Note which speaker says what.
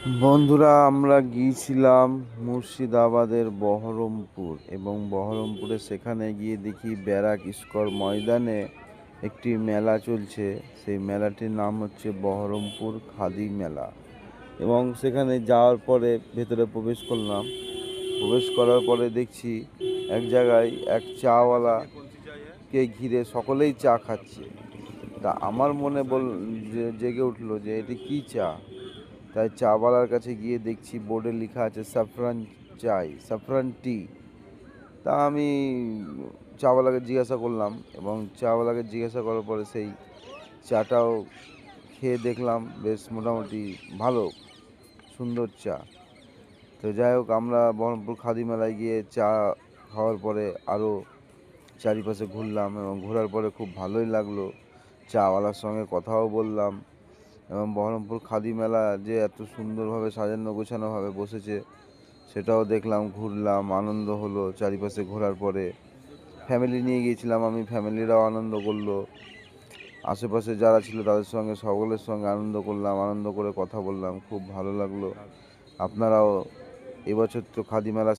Speaker 1: বন্ধুরা, আমরা গিয়েছিলাম মুর্শিদাবাদের বহরমপুর এবং বহরমপুরে সেখানে গিয়ে দেখি ব্যারাক স্কোয়ার ময়দানে একটি মেলা চলছে। সেই মেলাটির নাম হচ্ছে বহরমপুর খাদি মেলা। এবং সেখানে যাওয়ার পরে ভেতরে প্রবেশ করলাম। প্রবেশ করার পরে দেখছি এক জায়গায় এক চাওয়ালাকে ঘিরে সকলেই চা খাচ্ছে। তা আমার মনে জেগে উঠলো যে এটি কী চা। তাই চাওয়ালার কাছে গিয়ে দেখছি বোর্ডে লেখা আছে স্যাফরান চাই, স্যাফরান টি। তা আমি চাওয়ালাকে জিজ্ঞাসা করলাম এবং চাওয়ালাকে জিজ্ঞাসা করার পরে সেই চাটাও খেয়ে দেখলাম বেশ মোটামুটি ভালো, সুন্দর চা। তো যাই হোক, আমরা বহরমপুর খাদি মেলায় গিয়ে চা খাওয়ার পরে আরও চারিপাশে ঘুরলাম এবং ঘোরার পরে খুব ভালোই লাগলো। চাওয়ালার সঙ্গে কথাও বললাম এবং বহরমপুর খাদি মেলা যে এত সুন্দরভাবে সাজানো গোছানোভাবে বসেছে সেটাও দেখলাম, ঘুরলাম, আনন্দ হলো। চারিপাশে ঘোরার পরে ফ্যামিলি নিয়ে গিয়েছিলাম আমি, ফ্যামিলিরাও আনন্দ করলো। আশেপাশে যারা ছিল তাদের সঙ্গে সকলের সঙ্গে আনন্দ করলাম, আনন্দ করে কথা বললাম, খুব ভালো লাগলো। আপনারাও এবছর তো খাদি মেলা